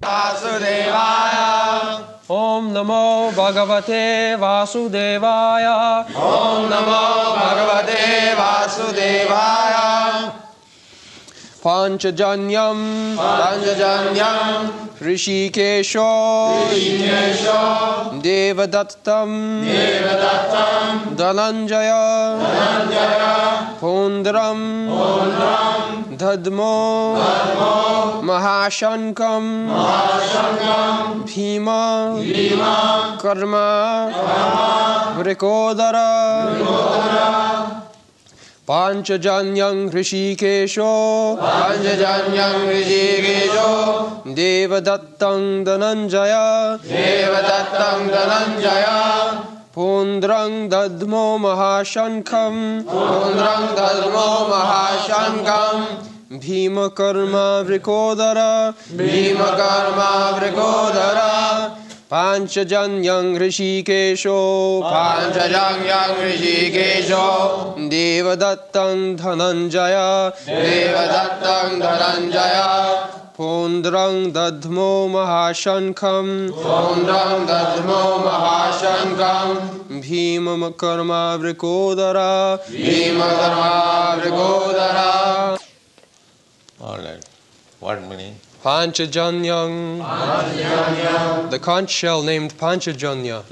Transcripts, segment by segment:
Vasudevaya. Om Namo Bhagavate Vasudevaya. Om Namo Bhagavate Vasudevaya. Panchajanyam Hrishikesho Devadattam Dhananjaya Pondram Dadmo Mahashankam Bhima Karma Vrikodara Panchajanyam Hrishikesho Devadattam Dhananjaya Pondrang Dadmo Mahashankam Bhima Karma Vrikodara Panchajanyam Hrishikesho Devadattam Dhananjaya Pondrang Dadmo Mahashankam Bhima Karma Vrikodara All right. What meaning? Panchajanyam, the conch shell named Panchajanya.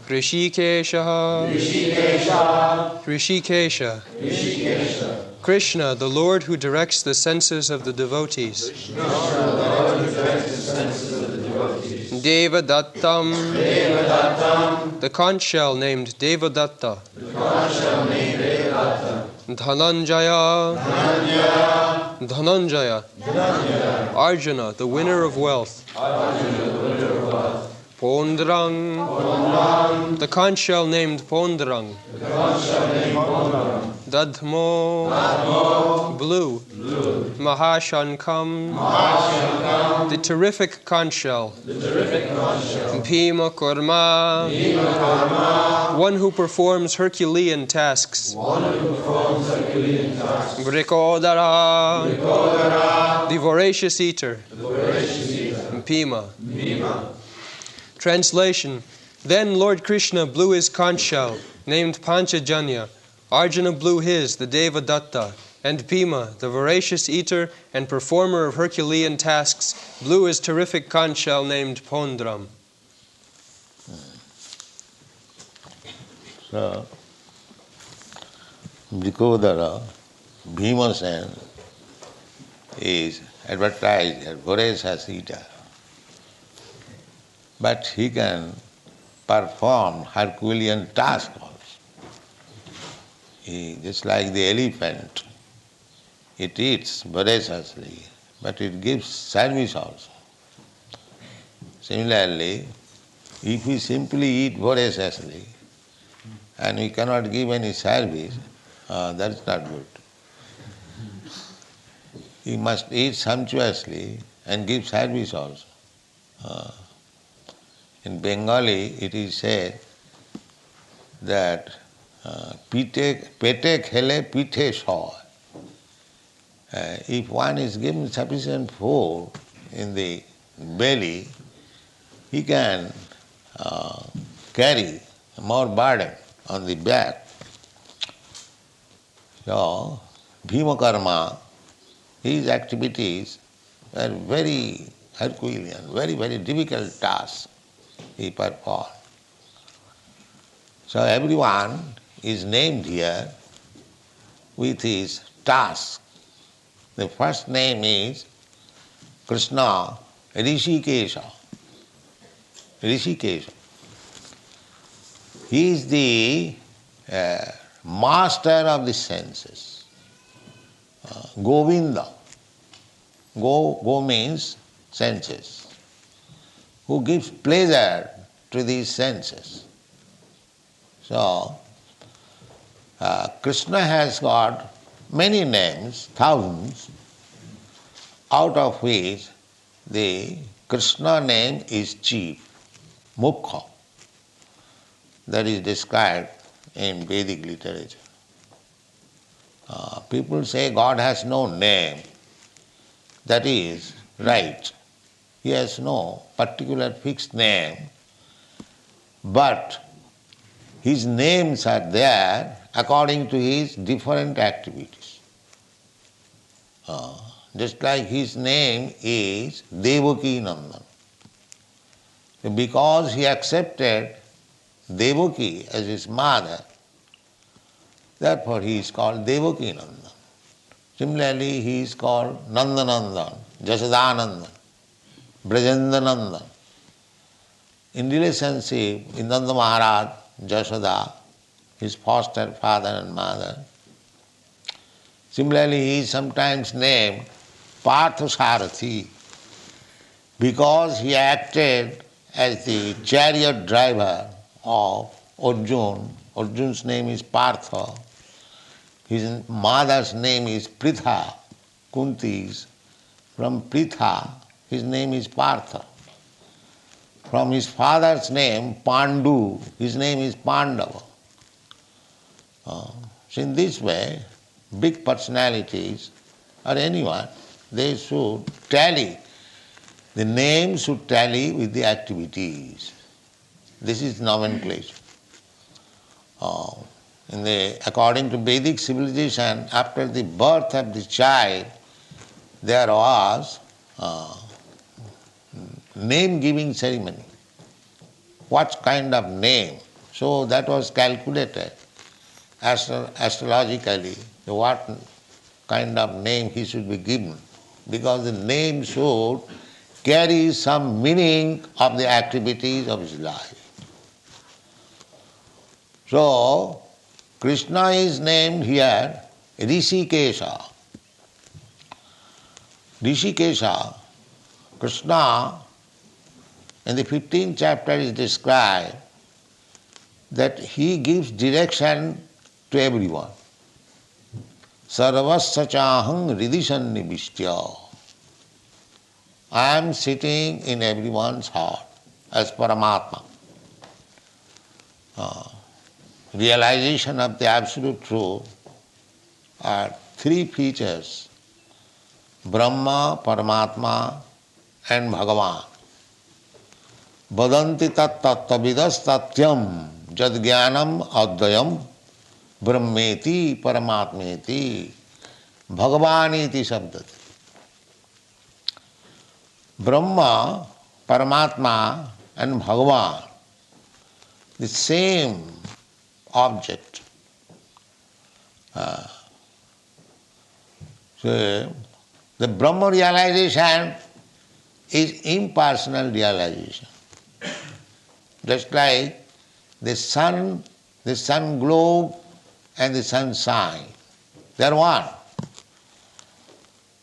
Hrishikesha, Krishna, the Lord who directs the senses of the devotees. Devadattam, the conch shell named Devadatta. Dhananjaya, Arjuna, the winner of wealth. Pondrang, the conch shell named Pondrang. Dadmo, blue. Mahashankam, the terrific conch shell. Bhima Karma, one who performs Herculean tasks. Vrikodara, the voracious eater. Bhima. Translation: Then Lord Krishna blew his conch shell, named Panchajanya. Arjuna blew his, the Devadatta, and Bhima, the voracious eater and performer of Herculean tasks, blew his terrific conch shell named Pondram. So, Vrikodara, Bhimasen, is advertised as voracious eater. But he can perform Herculean tasks also. Just like the elephant, it eats voraciously, but it gives service also. Similarly, if we simply eat voraciously and we cannot give any service, that's not good. We must eat sumptuously and give service also. In Bengali, it is said that pete khele pithe soy. If one is given sufficient food in the belly, he can carry more burden on the back. So, Bhima Karma, his activities were very Herculean, very, very difficult tasks he performed. So everyone is named here with his task. The first name is Krishna Hrishikesha. Hrishikesha. He is the master of the senses. Govinda. Go means senses. Who gives pleasure to these senses. So, Krishna has got many names, thousands, out of which the Krishna name is chief, Mukha. That is described in Vedic literature. People say God has no name. That is, right. He has no particular fixed name, but his names are there according to his different activities. Just like his name is Devaki Nandan. Because he accepted Devaki as his mother, therefore he is called Devaki Nandan. Similarly, he is called Nandanandan, Jasodanandan, Brajendanandan. In relationship with Nanda Maharaj, Jasoda, his foster father and mother. Similarly, he is sometimes named Parthasarathi because he acted as the chariot driver of Arjun. Arjun's name is Partha. His mother's name is Pritha, Kunti's. From Pritha, his name is Partha. From his father's name, Pandu, his name is Pandava. So in this way, big personalities or anyone, they should tally. The name should tally with the activities. This is nomenclature. According to Vedic civilization, after the birth of the child, there was name-giving ceremony. What kind of name? So that was calculated astrologically, what kind of name he should be given, because the name should carry some meaning of the activities of his life. So, Krishna is named here Rishikesha. Rishikesha, Krishna, in the 15th chapter is described that he gives direction to everyone. Sarvasya chahang ridishan nibishtya. I am sitting in everyone's heart as Paramatma. Realization of the absolute truth are three features: Brahma, Paramatma and Bhagavan. Vadanti tat tattvavidas tatyam jad jnanam advayam brahmeti paramatmeti bhagavaniti sabdati. Brahma, Paramatma and Bhagavan, the same object. So the Brahma realization is impersonal realization. Just like the sun globe and the sunshine, they are one.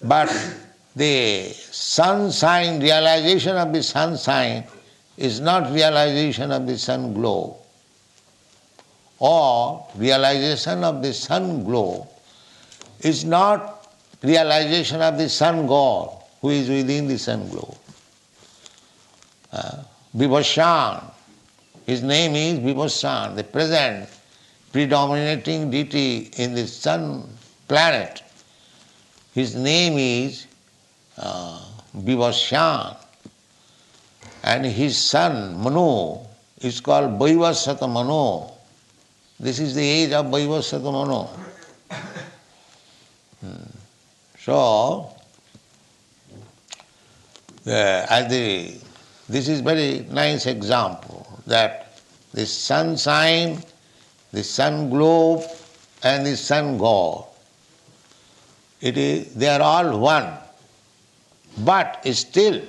But the sunshine, realization of the sunshine is not realization of the sun globe. Or realization of the sun globe is not realization of the sun god who is within the sun globe. Vibhashan, his name is Vibhashan, the present predominating deity in the sun planet. His name is Vibhashan, and his son Manu is called Vaivasata Manu. This is the age of Vaivasata Manu. So, this is very nice example that the sunshine, the sun globe and the sun god, they are all one. But still,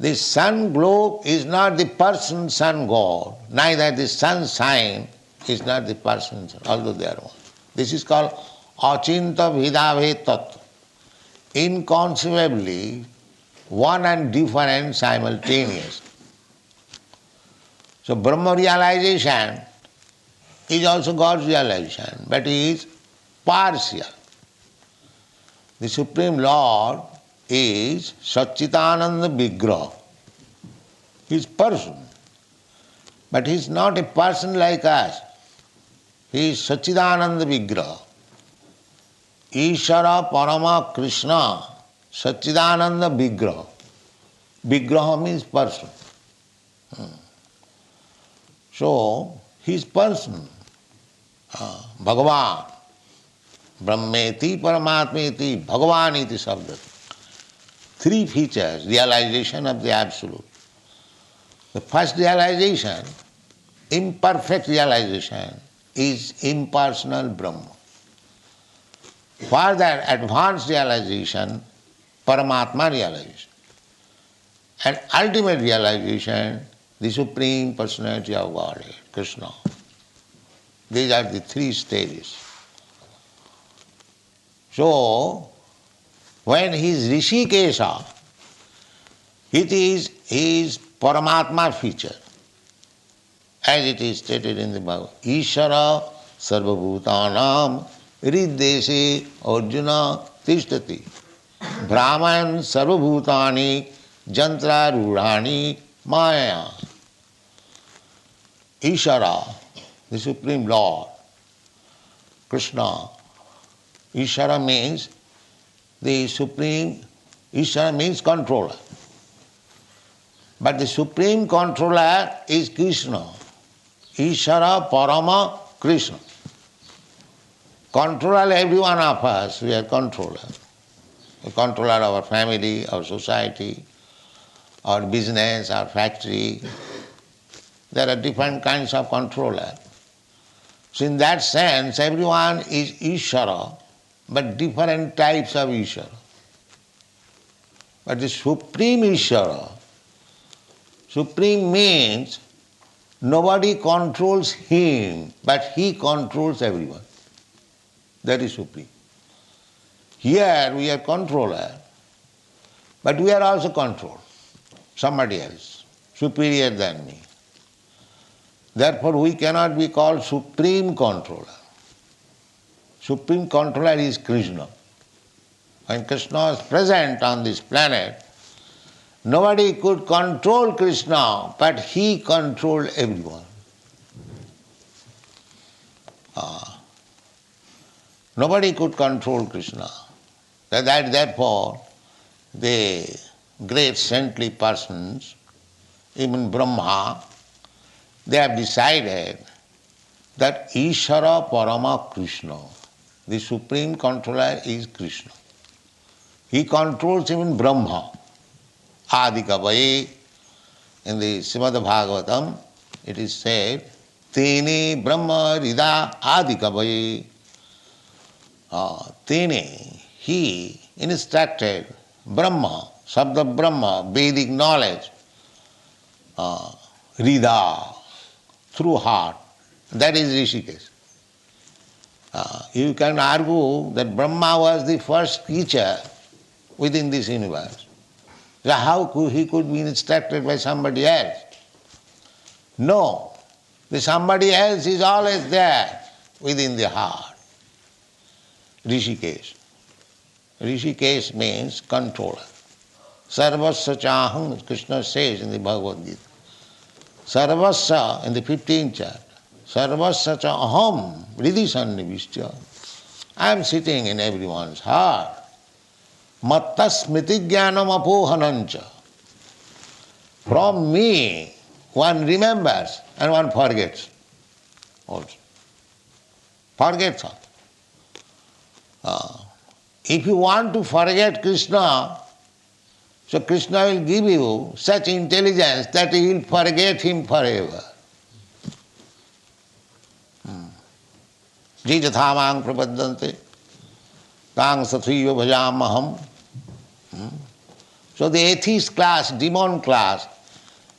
the sun globe is not the person sun god, neither the sunshine is not the person, although they are one. This is called achinta bhedabhed tattva. Inconceivably one and different simultaneous. So Brahma realization is also God's realization, but it is partial. The Supreme Lord is Satchitananda Vigraha. He is person. But he is not a person like us. He is Satchitananda Vigraha. Ishara Parama Krishna Satchidananda Vigraha. Vigraha means person. So, his person, Bhagavan, Brahmeti, Paramatmeti, Bhagavan iti sabda. Three features, realization of the Absolute. The first realization, imperfect realization, is impersonal Brahma. Further advanced realization, Paramatma realization. And ultimate realization, the Supreme Personality of Godhead, Krishna. These are the three stages. So, when he is Rishikesha, it is his Paramatma feature. As it is stated in the Bhagavad, Ishara sarvabhutanam riddeshe arjuna tishtati. Brahman sarvabhutani jantra rudhani maya. Ishara, the Supreme Lord, Krishna. Ishara means the Supreme, Ishara means controller. But the Supreme Controller is Krishna. Ishara Parama Krishna. Controller every one of us, we are controller. We controller our family, our society, our business, our factory. There are different kinds of controller. So in that sense, everyone is Ishara, but different types of Ishara. But the Supreme Ishara, Supreme means nobody controls him, but he controls everyone. That is Supreme. Here we are controller, but we are also controlled. Somebody else, superior than me. Therefore we cannot be called Supreme Controller. Supreme Controller is Krishna. When Krishna is present on this planet, nobody could control Krishna, but he controlled everyone. Nobody could control Krishna. Therefore, the great saintly persons, even Brahma, they have decided that Ishara Parama Krishna, the Supreme Controller is Krishna. He controls even Brahma. Adikavaye, in the Srimad Bhagavatam, it is said, Tene Brahma Rida Adikavaye. Tene, he instructed Brahma, Sabda Brahma, Vedic knowledge, Rida, through heart. That is Rishikesh. You can argue that Brahma was the first creature within this universe. So how he could be instructed by somebody else? No, the somebody else is always there within the heart. Rishikesh. Rishikesh means controller. Sarvasya chaham, Krishna says in the Bhagavad Gita. Sarvasya, in the 15th chapter, Sarvasya chaham vriddhi sannivishya. I am sitting in everyone's heart. Matta smriti jnanam apohanancha. From me, one remembers and one forgets also. Forgets all. If you want to forget Krishna, so Krishna will give you such intelligence that you will forget him forever. Jijathamang prapaddante, tang sathriyo bhajamaham. So the atheist class, demon class,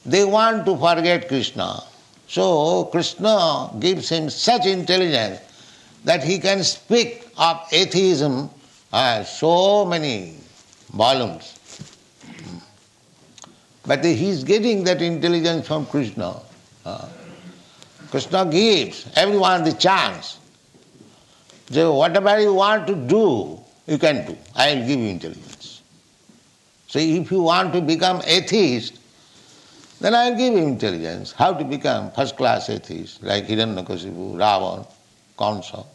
they want to forget Krishna. So Krishna gives him such intelligence that he can speak of atheism so many volumes. But he is getting that intelligence from Krishna. Krishna gives everyone the chance. So whatever you want to do, you can do. I will give you intelligence. So if you want to become atheist, then I will give you intelligence. How to become first class atheist, like Hiranyakasipu, Ravan, Kamsa.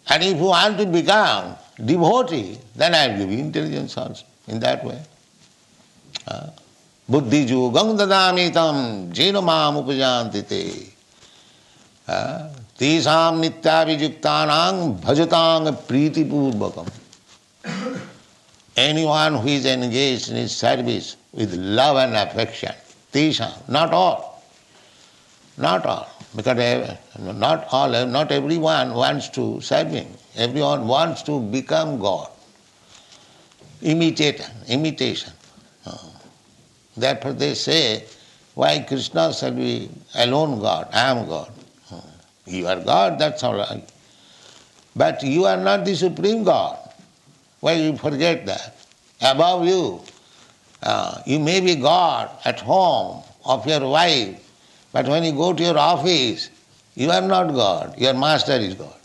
And if you want to become devotee, then I will give you intelligence also in that way. Buddhi yogam dadamitam jena mam upajanti te. Tesam nitya vijuktanang bhajatang priti purvakam. Anyone who is engaged in his service with love and affection, tesam, not all, because not everyone wants to serve him. Everyone wants to become God. Imitation. Therefore they say, why Krishna shall be alone God? I am God. You are God, that's all right. But you are not the supreme God. Why you forget that? Above you, you may be God at home of your wife, but when you go to your office, you are not God. Your master is God.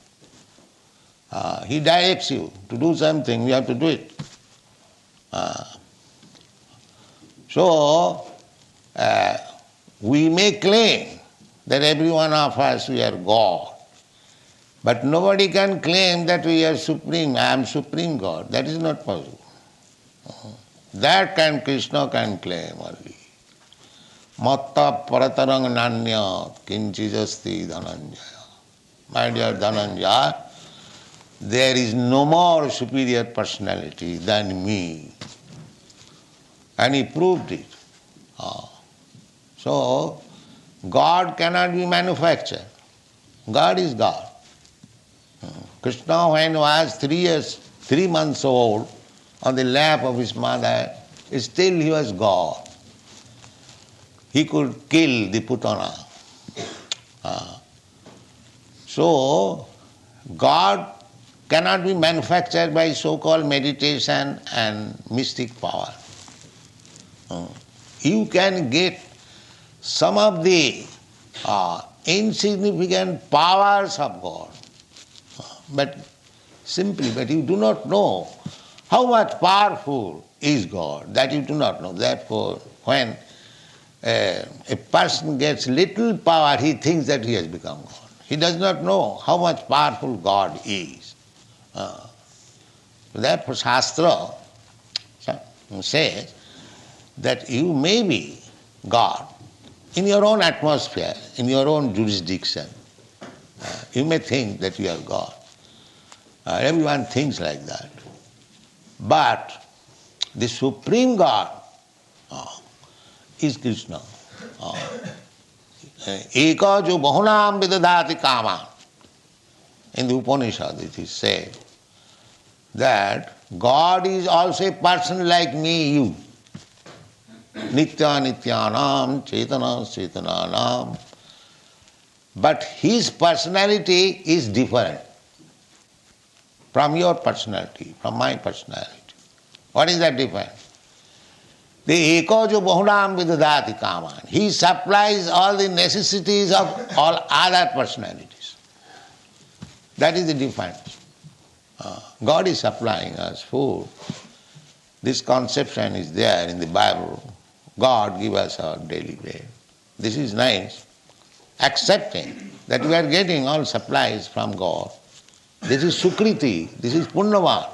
He directs you to do something, you have to do it. So, we may claim that every one of us we are God, but nobody can claim that we are supreme, I am supreme God. That is not possible. That Krishna can claim only. Matta paratarang nanya kinchijasti dhananjaya. My dear Dhananjaya, there is no more superior personality than me. And he proved it. So, God cannot be manufactured. God is God. Krishna, when he was 3 months old, on the lap of his mother, still he was God. He could kill the Putana. So, God cannot be manufactured by so-called meditation and mystic power. You can get some of the insignificant powers of God, but you do not know how much powerful is God, that you do not know. Therefore, when a person gets little power, he thinks that he has become God. He does not know how much powerful God is. Therefore, Shastra says that you may be God in your own atmosphere, in your own jurisdiction. You may think that you are God. Everyone thinks like that. But the Supreme God is Krishna. Eka jo bahunam vidadhati kama. In the Upanishad it is said that God is also a person like me, you. Nitya nityanam, chetana chetananam. But his personality is different from your personality, from my personality. What is that difference? The eko jo bahunam vidadhati kaman. He supplies all the necessities of all other personalities. That is the difference. God is supplying us food. This conception is there in the Bible. God give us our daily bread. This is nice. Accepting that we are getting all supplies from God. This is Sukriti, this is Punnavan.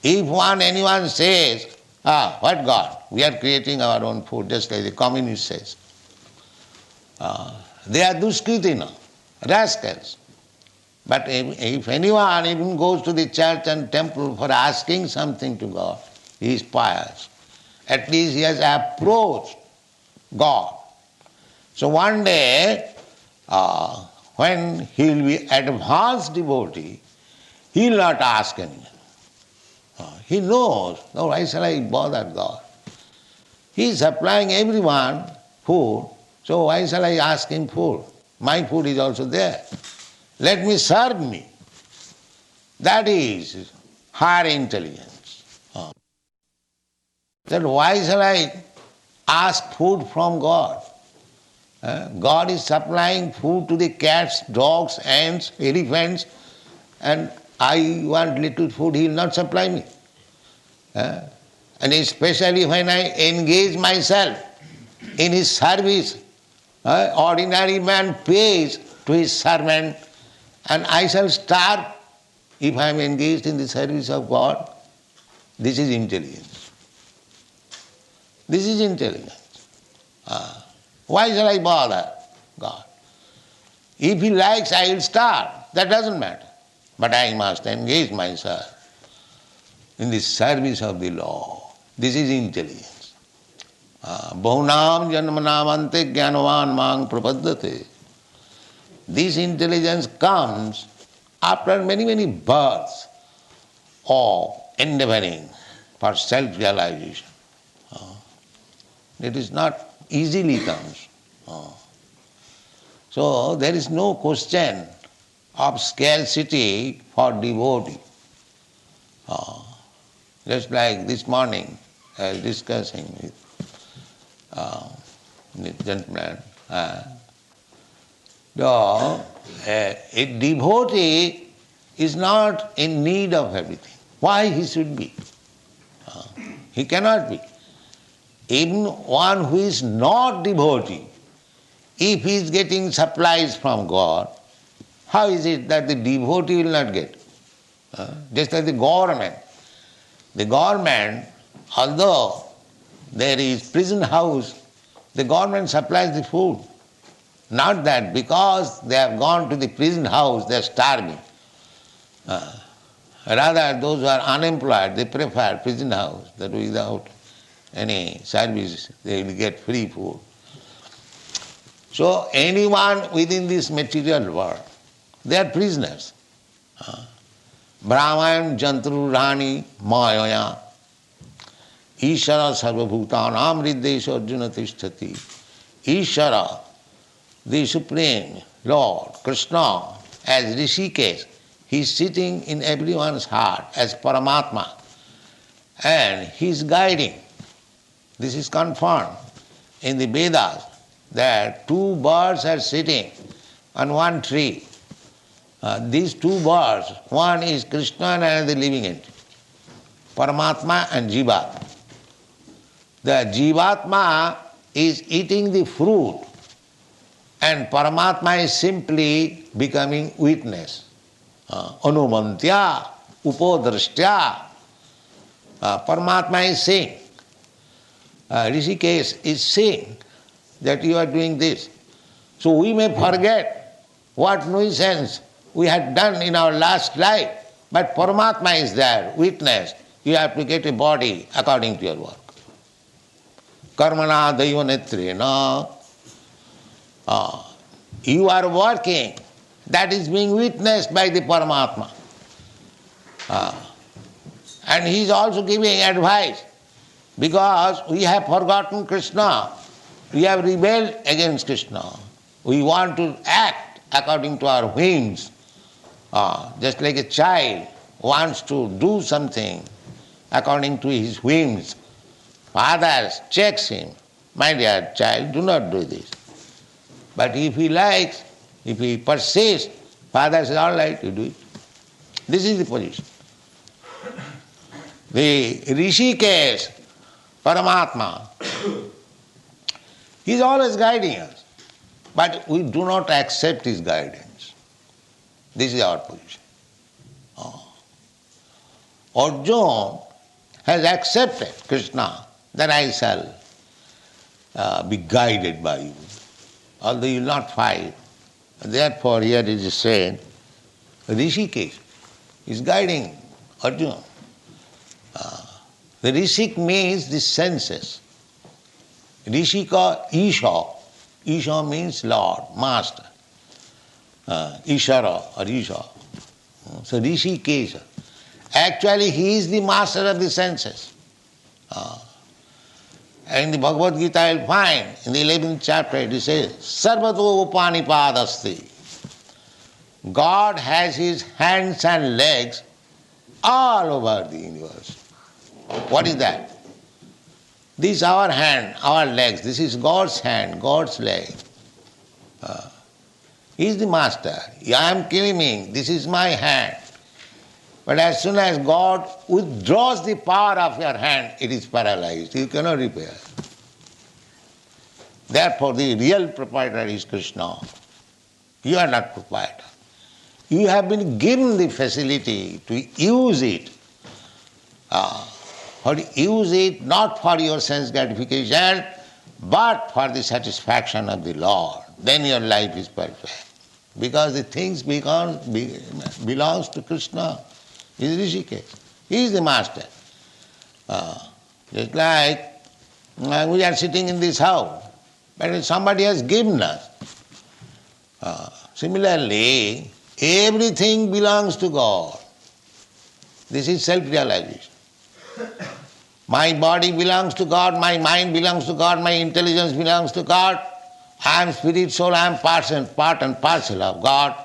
If anyone says, what God? We are creating our own food, just like the communist says. They are Duskritina, rascals. But if anyone even goes to the church and temple for asking something to God, he is pious. At least he has approached God. So one day, when he will be advanced devotee, he will not ask anyone. He knows, why shall I bother God? He is supplying everyone food, so why shall I ask him food? My food is also there. Let me serve me. That is higher intelligence. Then why shall I ask food from God? God is supplying food to the cats, dogs, ants, elephants, and I want little food, he will not supply me. And especially when I engage myself in his service, ordinary man pays to his servant and I shall starve. if I am engaged in the service of God, this is intelligence. This is intelligence. Why shall I bother God? If He likes, I will starve. That doesn't matter. But I must engage myself in the service of the Lord. This is intelligence. Bahunam janmanamante jnanavan mang prapaddate. This intelligence comes after many, many births of endeavoring for self-realization. It is not easily comes. So there is no question of scarcity for devotee. Just like this morning, I was discussing with the gentleman. A devotee is not in need of everything. Why he should be? He cannot be. Even one who is not devotee, if he is getting supplies from God, how is it that the devotee will not get? Just like the government. The government, although there is prison house, the government supplies the food. Not that because they have gone to the prison house, they are starving. Rather, those who are unemployed, they prefer prison house, that without any service, they will get free food. So anyone within this material world, they are prisoners. Brahman jantru rani mayaya Ishara sarvabhutanam riddesha arjuna tishtati. Ishara, the Supreme Lord, Krishna, as Rishikesh, he is sitting in everyone's heart as Paramatma and he is guiding. This is confirmed in the Vedas that two birds are sitting on one tree. These two birds, one is Krishna and another living entity, Paramatma and Jivatma. The Jivatma is eating the fruit and Paramatma is simply becoming witness. Anumantya, upodrashtya. Paramatma is saying, Rishikesh is saying that you are doing this. So we may forget what nuisance we had done in our last life, but Paramatma is there, witness. You have to get a body according to your work. Karmana daiva netrena. You are working, that is being witnessed by the Paramatma. And he is also giving advice because we have forgotten Krishna. We have rebelled against Krishna. We want to act according to our whims. Just like a child wants to do something according to his whims. Father checks him, my dear child, do not do this. But if he likes, if he persists, father says, all right, you do it. This is the position. The Rishikesh, Paramatma, he is always guiding us, but we do not accept his guidance. This is our position. Arjuna has accepted Krishna, that I shall be guided by you, although you will not fight. Therefore here it is said, Rishikesh is guiding Arjuna. The Rishik means the senses. Rishika, Isha. Isha means Lord, Master. Ishara or Isha. So Rishikesha. Actually he is the master of the senses. In the Bhagavad Gita you'll find, in the 11th chapter it says, Sarvato upanipadasti. God has his hands and legs all over the universe. What is that? This is our hand, our legs. This is God's hand, God's leg. He is the master. I am claiming this is my hand. But as soon as God withdraws the power of your hand, it is paralyzed. You cannot repair. Therefore, the real proprietor is Krishna. You are not proprietor. You have been given the facility to use it. Use it not for your sense gratification, but for the satisfaction of the Lord. Then your life is perfect. Because the things belongs to Krishna. He is Rishikesh. He is the master. Just like we are sitting in this house, but somebody has given us. Similarly, everything belongs to God. This is self-realization. My body belongs to God, my mind belongs to God, my intelligence belongs to God. I am spirit, soul, I am part and parcel of God.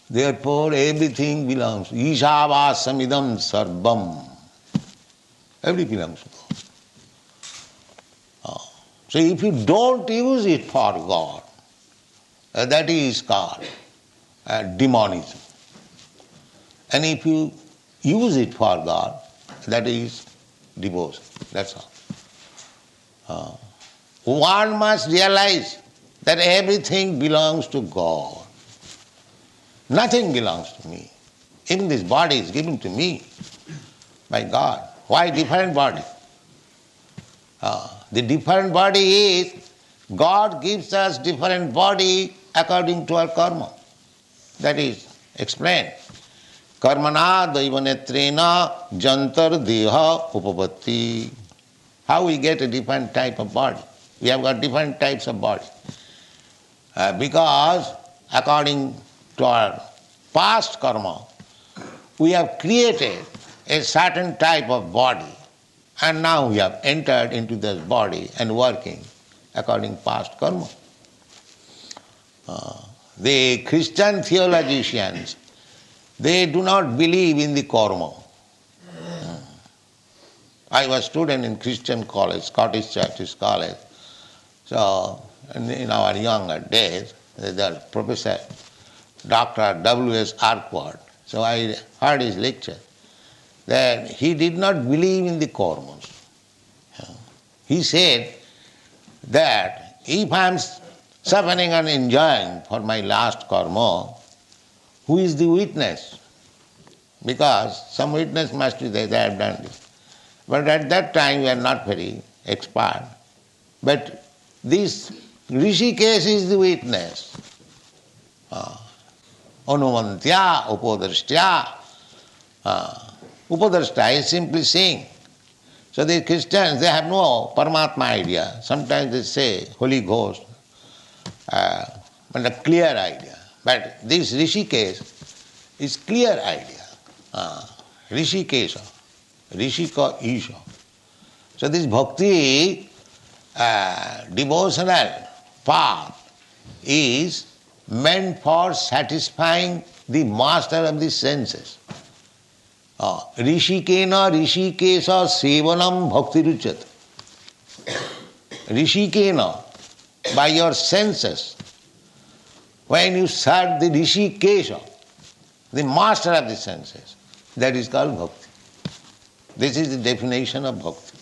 Therefore, everything belongs. Ishavāsamidam sarvam. Everything belongs to God. So if you don't use it for God, that is called demonism. And if you use it for God, that is devotion. That's all. One must realize that everything belongs to God. Nothing belongs to me. Even this body is given to me by God. Why different body? The different body is God gives us different body according to our karma. That is explained. Karmana daivanetrena jantar deha upavatti. How we get a different type of body? We have got different types of body. Because according to our past karma, we have created a certain type of body, and now we have entered into this body and working according to past karma. The Christian theologians, they do not believe in the karma. I was a student in Christian college, Scottish Churches College. So in our younger days, the professor, Dr. W.S. Arkwood, so I heard his lecture, that he did not believe in the karmas. He said that if I am suffering and enjoying for my last karma, who is the witness? Because some witness must be there, they have done this. But at that time we are not very expert. But this Rishikesh is the witness. Anumantya, upadrashtya. Upadrashta is simply seeing. So the Christians, they have no Paramatma idea. Sometimes they say Holy Ghost, but a clear idea. But this Rishikesh is clear idea. Rishikesha, Rishika Isha. So this bhakti, devotional path is meant for satisfying the master of the senses. Rishikena Rishikesha Sevanam Bhakti Ruchat. Rishikena, by your senses, when you serve the Rishikesha, the master of the senses, that is called bhakti. This is the definition of bhakti.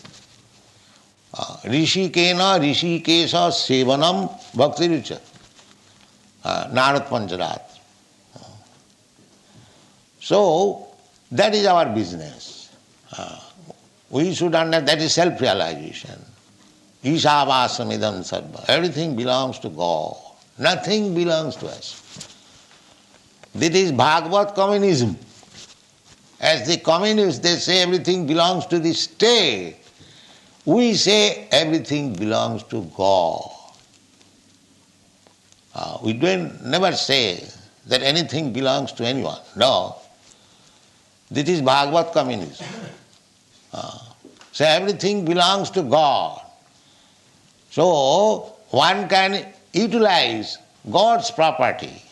Rishikena Rishikesha Sevanam Bhakti Ruchat. Narad Pancharat. So, that is our business. We should understand that is self-realization. Ishavāsamidam sarva. Everything belongs to God. Nothing belongs to us. This is Bhagavad communism. As the communists, they say everything belongs to the state. We say everything belongs to God. We never say that anything belongs to anyone. No. This is Bhagavad communism. So everything belongs to God. So one can utilize God's property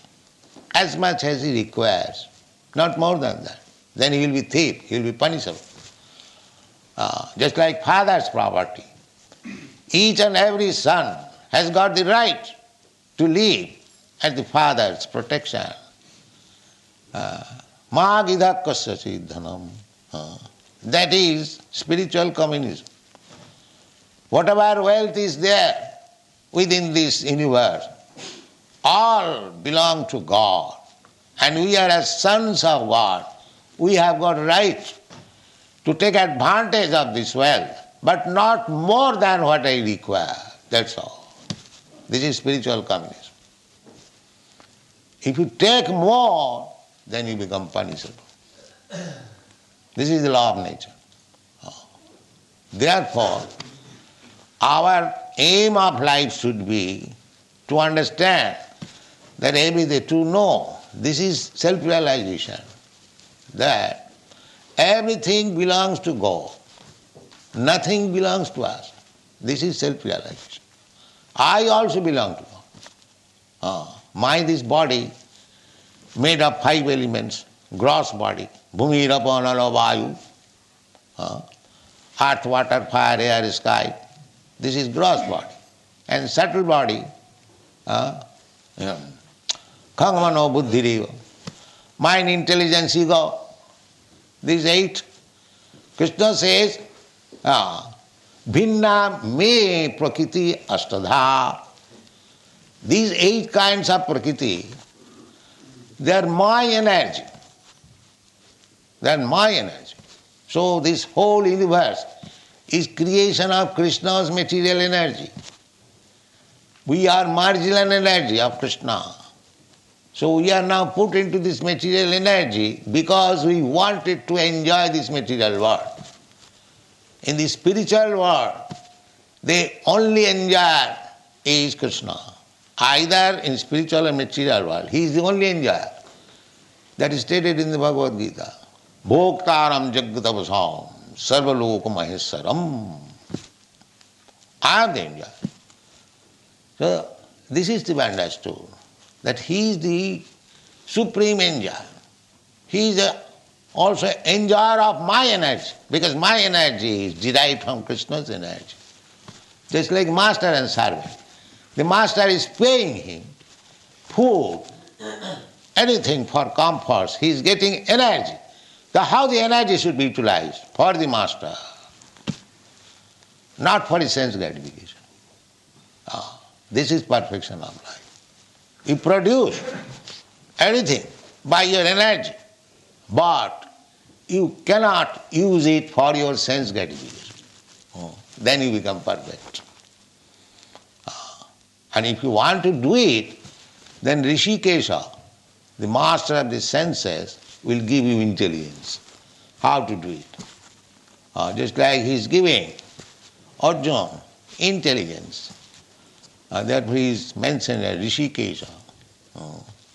as much as he requires, not more than that. Then he will be thief, he will be punishable. Just like father's property. Each and every son has got the right to live at the father's protection. Ma gītā kasya dhanam. That is spiritual communism. Whatever wealth is there within this universe, all belong to God. And we are as sons of God. We have got right to take advantage of this wealth, but not more than what I require. That's all. This is spiritual communism. If you take more, then you become punishable. This is the law of nature. Therefore, our aim of life should be to understand that everything, to know, this is self-realization, that everything belongs to God. Nothing belongs to us. This is self-realization. I also belong to God. This body made of 5 elements, gross body, bhumi, rapa, nala, vayu, earth, water, fire, air, sky. This is gross body. And subtle body, khamano, buddhiriva, mind, intelligence, ego, these 8. Krishna says, bhinna me prakriti ashtadha. These 8 kinds of prakriti, they are my energy. They are my energy. So this whole universe is creation of Krishna's material energy. We are marginal energy of Krishna. So we are now put into this material energy because we wanted to enjoy this material world. In the spiritual world, they only enjoy is Krishna. Either in spiritual or material world, he is the only enjoyer. That is stated in the Bhagavad Gita. Bhoktaram jagatavasam sarvaloka maheswaram. I am the enjoyer. So this is to be understood, that he is the supreme enjoyer. He is also enjoyer of my energy, because my energy is derived from Krishna's energy. Just like master and servant. The master is paying him food, anything for comforts. He is getting energy. So how the energy should be utilized? For the master, not for his sense gratification. This is perfection of life. You produce anything by your energy, but you cannot use it for your sense gratification. Then you become perfect. And if you want to do it, then Rishikesha, the master of the senses, will give you intelligence. How to do it. Just like he is giving Arjuna intelligence. Therefore he is mentioned as Rishikesha.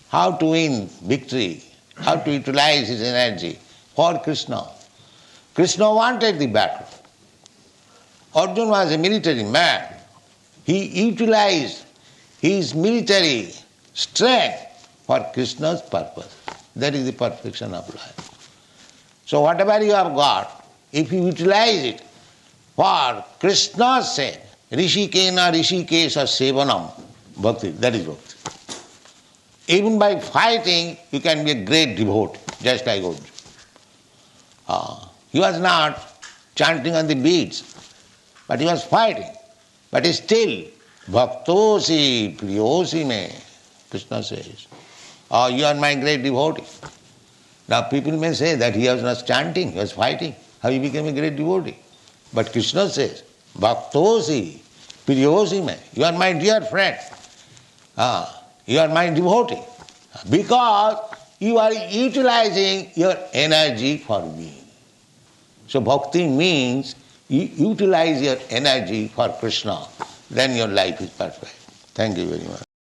How to win victory, how to utilize his energy for Krishna. Krishna wanted the battle. Arjuna was a military man. He utilized his military strength for Krishna's purpose. That is the perfection of life. So whatever you have got, if you utilize it for Krishna's sake, Rishikena Rishikesha Sevanam, bhakti, that is bhakti. Even by fighting, you can be a great devotee, just like Arjuna. He was not chanting on the beads, but he was fighting. But still, bhaktosi priyosi me, Krishna says, you are my great devotee. Now people may say that he was not chanting, he was fighting. How he became a great devotee? But Krishna says, bhaktosi priyosi me, you are my dear friend. You are my devotee. Because you are utilizing your energy for me. So bhakti means you utilize your energy for Krishna. Then your life is perfect. Thank you very much.